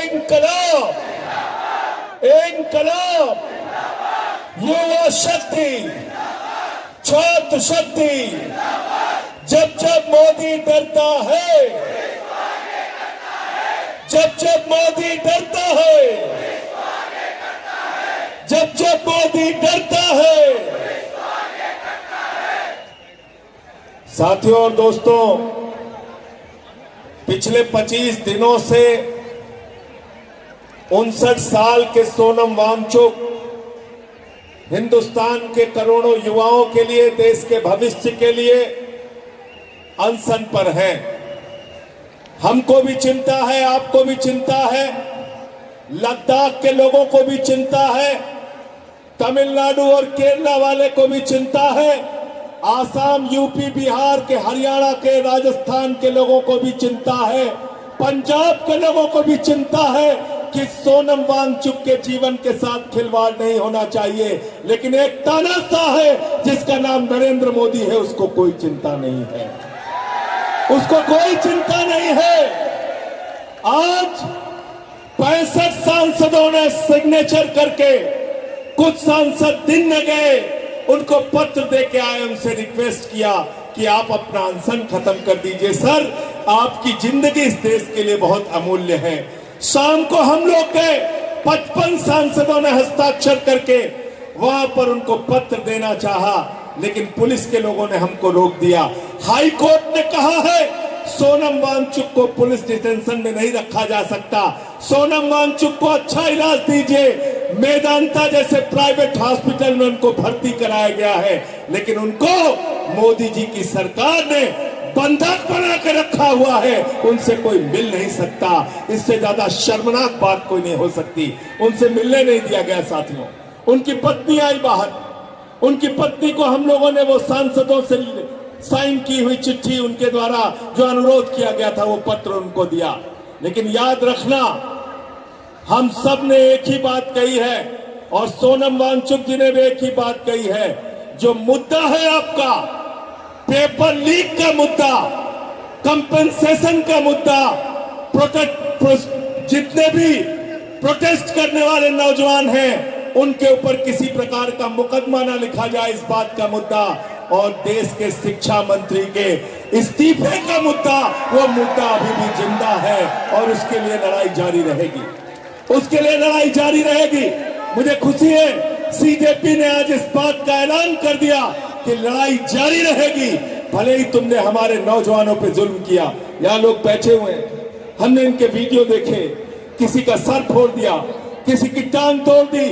इंकलाब, इंकलाब, युवा शक्ति, छात्र शक्ति। जब जब मोदी डरता है, जब जब मोदी डरता है, जब जब मोदी डरता है। साथियों और दोस्तों, पिछले 25 दिनों से 59 साल के सोनम वांगचुक हिंदुस्तान के करोड़ों युवाओं के लिए, देश के भविष्य के लिए अनशन पर हैं। हमको भी चिंता है, आपको भी चिंता है, लद्दाख के लोगों को भी चिंता है, तमिलनाडु और केरला वाले को भी चिंता है, आसाम, यूपी, बिहार के, हरियाणा के, राजस्थान के लोगों को भी चिंता है, पंजाब के लोगों को भी चिंता है कि सोनम वांगचुक के जीवन के साथ खिलवाड़ नहीं होना चाहिए। लेकिन एक तानाशाह है जिसका नाम नरेंद्र मोदी है, उसको कोई चिंता नहीं है, उसको कोई चिंता नहीं है। आज 65 सांसदों ने सिग्नेचर करके, कुछ सांसद दिन में गए, उनको पत्र दे के आए, उनसे रिक्वेस्ट किया कि आप अपना अनशन खत्म कर दीजिए। सर, आपकी जिंदगी इस देश के लिए बहुत अमूल्य है। शाम को हम लोग के 55 सांसदों ने हस्ताक्षर करके वहां पर उनको पत्र देना चाहा, लेकिन पुलिस के लोगों ने हमको रोक दिया। हाई कोर्ट ने कहा है सोनम वांगचुक को पुलिस डिटेंशन में नहीं रखा जा सकता। सोनम वांगचुक को अच्छा इलाज दीजिए। मेदांता जैसे प्राइवेट हॉस्पिटल में उनको भर्ती कराया गया है, लेकिन उनको मोदी जी की सरकार ने बंधक बना के रखा हुआ है, उनसे कोई मिल नहीं सकता। इससे ज्यादा शर्मनाक बात कोई नहीं हो सकती। उनसे मिलने नहीं दिया गया। साथियों, उनकी पत्नी आई बाहर, उनकी पत्नी को हम लोगों ने वो सांसदों से साइन की हुई चिट्ठी, उनके द्वारा जो अनुरोध किया गया था, वो पत्र उनको दिया। लेकिन याद रखना, हम सब ने एक ही बात कही है और सोनम वांगचुक जी ने भी एक ही बात कही है। जो मुद्दा है आपका, पेपर लीक का मुद्दा, कंपेंसेशन का मुद्दा, जितने भी प्रोटेस्ट करने वाले नौजवान हैं उनके ऊपर किसी प्रकार का मुकदमा न लिखा जाए, इस बात का मुद्दा, और देश के शिक्षा मंत्री के इस्तीफे का मुद्दा, वो मुद्दा अभी भी जिंदा है और उसके लिए लड़ाई जारी रहेगी, उसके लिए लड़ाई जारी रहेगी। मुझे खुशी है सीजेपी ने आज इस बात का ऐलान कर दिया कि लड़ाई जारी रहेगी, भले ही तुमने हमारे नौजवानों पे जुल्म किया। यहाँ लोग बैठे हुए हैं, हमने इनके वीडियो देखे, किसी का सर फोड़ दिया, किसी की टांग तोड़ दी,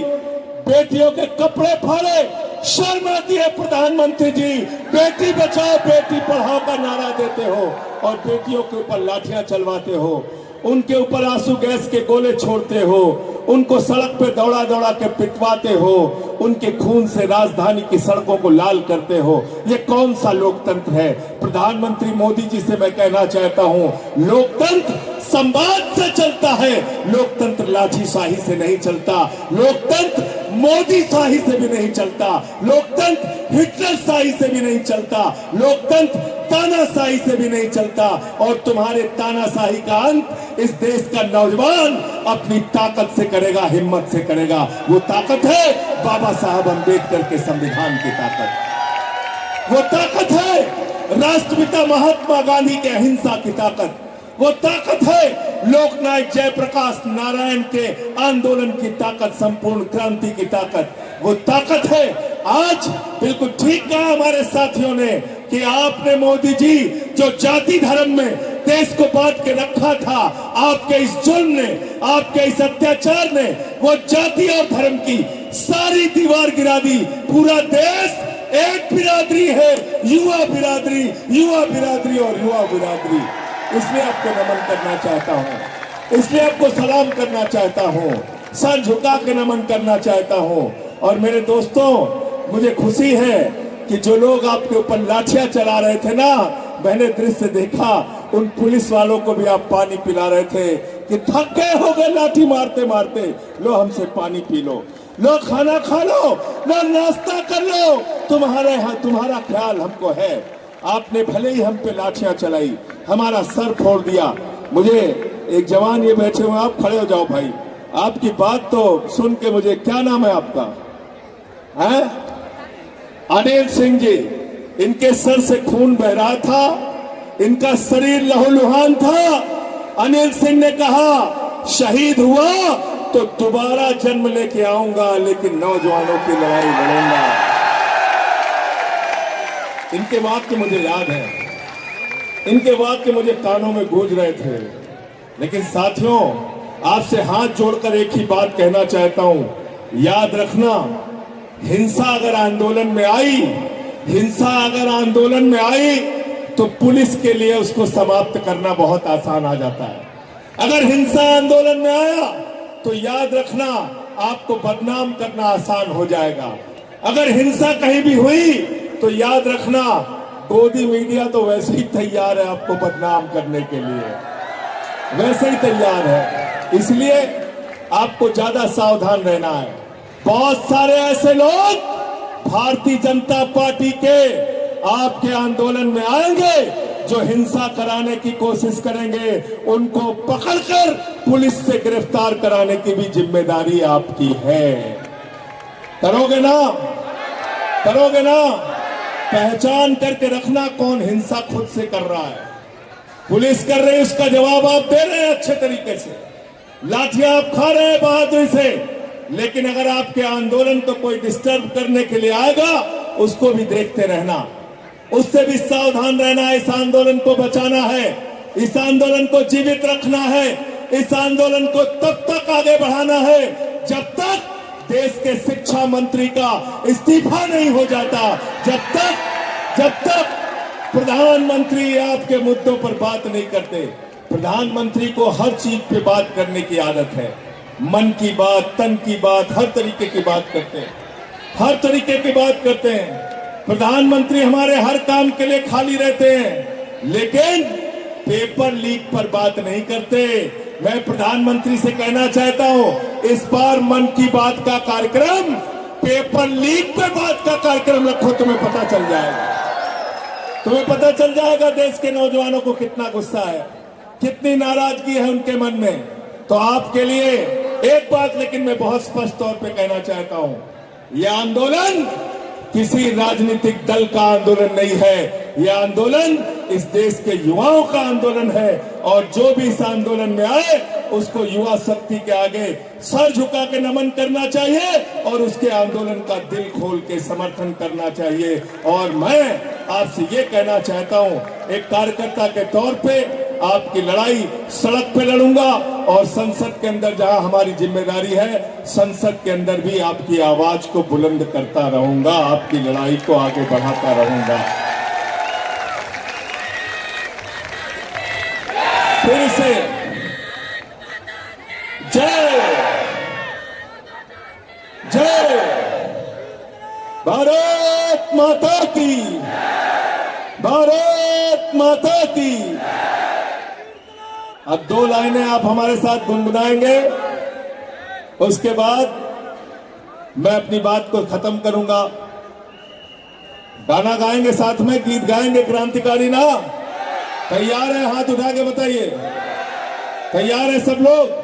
बेटियों के कपड़े फाड़े। शर्म आती है प्रधानमंत्री जी, बेटी बचाओ बेटी पढ़ाओ का नारा देते हो और बेटियों के ऊपर लाठियां चलवाते हो, उनके ऊपर आंसू गैस के गोले छोड़ते हो, उनको सड़क पे दौड़ा दौड़ा के पिटवाते हो, उनके खून से राजधानी की सड़कों को लाल करते हो। ये कौन सा लोकतंत्र है? प्रधानमंत्री मोदी जी से मैं कहना चाहता हूं, लोकतंत्र संवाद से चलता है, लोकतंत्र लाठीशाही से नहीं चलता, लोकतंत्र मोदी शाही से भी नहीं चलता, लोकतंत्र हिटलर शाही से भी नहीं चलता, लोकतंत्र तानाशाही से भी नहीं चलता। और तुम्हारे तानाशाही का अंत इस देश का नौजवान अपनी ताकत से करेगा, हिम्मत से करेगा। वो ताकत है बाबा साहब अम्बेडकर के संविधान की ताकत, वो ताकत है राष्ट्रपिता महात्मा गांधी के अहिंसा की ताकत, वो ताकत है लोकनायक जयप्रकाश नारायण के आंदोलन की ताकत, संपूर्ण क्रांति की ताकत, वो ताकत है। आज बिल्कुल ठीक कहा हमारे साथियों ने कि आपने मोदी जी जो जाति धर्म में देश को बांट के रखा था, आपके इस जुल्म ने, आपके इस अत्याचार ने वो जाति और धर्म की सारी दीवार गिरा दी। पूरा देश एक बिरादरी है, युवा बिरादरी, युवा बिरादरी और युवा बिरादरी। इसलिए आपको नमन करना चाहता हूं, इसलिए आपको सलाम करना चाहता हूं, सर झुका के नमन करना चाहता हूं। और मेरे दोस्तों, मुझे खुशी है कि जो लोग आपके ऊपर लाठियां चला रहे थे ना, मैंने दृश्य देखा, उन पुलिस वालों को भी आप पानी पिला रहे थे कि थक गए हो गए लाठी मारते मारते, लो हमसे पानी पी लो, लो खाना खा लो, लो नाश्ता कर लो, तुम्हारा ख्याल हमको है। आपने भले ही हम पे लाठियां चलाई, हमारा सर फोड़ दिया। मुझे एक जवान ये बैठे हुए, आप खड़े हो जाओ भाई, आपकी बात तो सुन के मुझे, क्या नाम है आपका? है अनिल सिंह जी। इनके सर से खून बह रहा था, इनका शरीर लहूलुहान था। अनिल सिंह ने कहा शहीद हुआ तो दोबारा जन्म लेके आऊंगा, लेकिन नौजवानों की लड़ाई लड़ूंगा। इनके वाक्य मुझे याद है, इनके वाक्य मुझे कानों में गूंज रहे थे। लेकिन साथियों, आपसे हाथ जोड़कर एक ही बात कहना चाहता हूं, याद रखना, हिंसा अगर आंदोलन में आई, हिंसा अगर आंदोलन में आई तो पुलिस के लिए उसको समाप्त करना बहुत आसान आ जाता है। अगर हिंसा आंदोलन में आया तो याद रखना, आपको बदनाम करना आसान हो जाएगा। अगर हिंसा कहीं भी हुई तो याद रखना, गोदी मीडिया तो वैसे ही तैयार है आपको बदनाम करने के लिए, वैसे ही तैयार है। इसलिए आपको ज्यादा सावधान रहना है। बहुत सारे ऐसे लोग भारतीय जनता पार्टी के आपके आंदोलन में आएंगे जो हिंसा कराने की कोशिश करेंगे, उनको पकड़कर पुलिस से गिरफ्तार कराने की भी जिम्मेदारी आपकी है। करोगे ना? करोगे ना? पहचान करके रखना कौन हिंसा खुद से कर रहा है। पुलिस कर रही है, उसका जवाब आप दे रहे हैं अच्छे तरीके से, लाठियां आप खा रहे हैं बहादुरी से। लेकिन अगर आपके आंदोलन को कोई डिस्टर्ब करने के लिए आएगा, उसको भी देखते रहना, उससे भी सावधान रहना है। इस आंदोलन को बचाना है, इस आंदोलन को जीवित रखना है, इस आंदोलन को तब तक आगे बढ़ाना है जब तक देश के शिक्षा मंत्री का इस्तीफा नहीं हो जाता, जब तक प्रधानमंत्री आपके मुद्दों पर बात नहीं करते। प्रधानमंत्री को हर चीज पे बात करने की आदत है, मन की बात, तन की बात, हर तरीके की बात करते हैं, हर तरीके की बात करते हैं। प्रधानमंत्री हमारे हर काम के लिए खाली रहते हैं, लेकिन पेपर लीक पर बात नहीं करते। मैं प्रधानमंत्री से कहना चाहता हूं, इस बार मन की बात का कार्यक्रम पेपर लीक पर बात का कार्यक्रम रखो, तुम्हें पता चल जाएगा, तुम्हें पता चल जाएगा देश के नौजवानों को कितना गुस्सा है, कितनी नाराजगी है उनके मन में। तो आपके लिए एक बात लेकिन मैं बहुत स्पष्ट तौर पे कहना चाहता हूं, यह आंदोलन किसी राजनीतिक दल का आंदोलन नहीं है, यह आंदोलन इस देश के युवाओं का आंदोलन है। और जो भी इस आंदोलन में आए उसको युवा शक्ति के आगे सर झुका के नमन करना चाहिए और उसके आंदोलन का दिल खोल के समर्थन करना चाहिए। और मैं आपसे ये कहना चाहता हूं, एक कार्यकर्ता के तौर पे आपकी लड़ाई सड़क पे लड़ूंगा, और संसद के अंदर जहां हमारी जिम्मेदारी है, संसद के अंदर भी आपकी आवाज को बुलंद करता रहूंगा, आपकी लड़ाई को आगे बढ़ाता रहूंगा। फिर से जय जय भारत माता की, भारत माता की। अब 2 लाइनें आप हमारे साथ गुनगुनाएंगे, उसके बाद मैं अपनी बात को खत्म करूंगा। गाना गाएंगे, साथ में गीत गाएंगे क्रांतिकारी ना। तैयार है? हाथ उठा के बताइए, तैयार है सब लोग?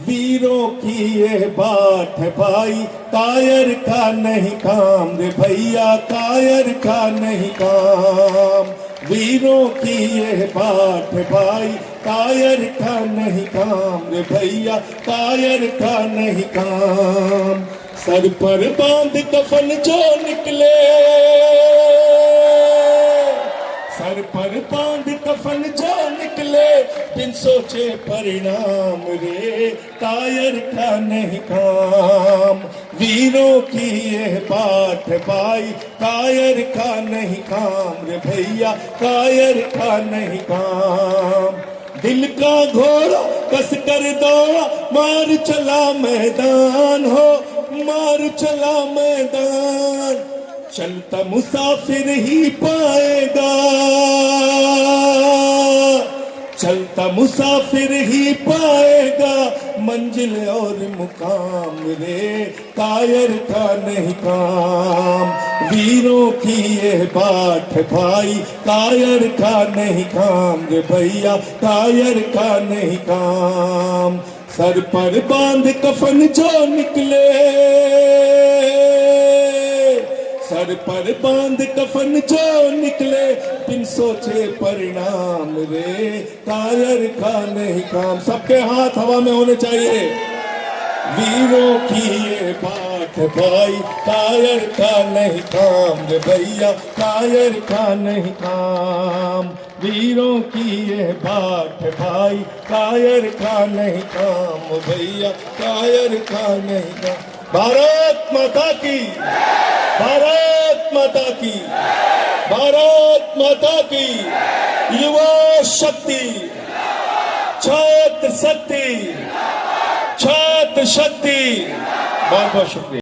वीरों की ये बात है भाई, कायर का नहीं काम रे भैया, कायर का नहीं काम। वीरों की ये बात है भाई, कायर का नहीं काम रे भैया, कायर का नहीं काम। सर पर बांध कफन जो निकले, सर पर बांध कफन जो निकले, बिन सोचे परिणाम रे, कायर का नहीं काम। वीरों की ये बात है भाई, कायर का नहीं काम रे भैया, कायर का नहीं काम। दिल का घोड़ा कस कर दौड़ा, मार चला मैदान हो, मार चला मैदान। चलता मुसाफिर ही पाएगा, चलता मुसाफिर ही पाएगा मंजिल और मुकाम रे, कायर का नहीं काम। वीरों की ये बाट भाई, कायर का नहीं काम रे भैया, कायर का नहीं काम। सर पर बांध कफन जो निकले, सर पर बांध कफन जो निकले, बिन सोचे परिणाम रे, कायर का नहीं काम। सबके हाथ हवा में होने चाहिए। वीरों की ये बात भाई, कायर का नहीं काम रे भैया, कायर का नहीं काम। वीरों की ये बात भाई, कायर का नहीं काम भैया, कायर का नहीं काम। भारत माता की, भारत माता की, भारत माता की। युवा शक्ति, छात्र शक्ति, छात्र शक्ति। बहुत बहुत शुक्रिया।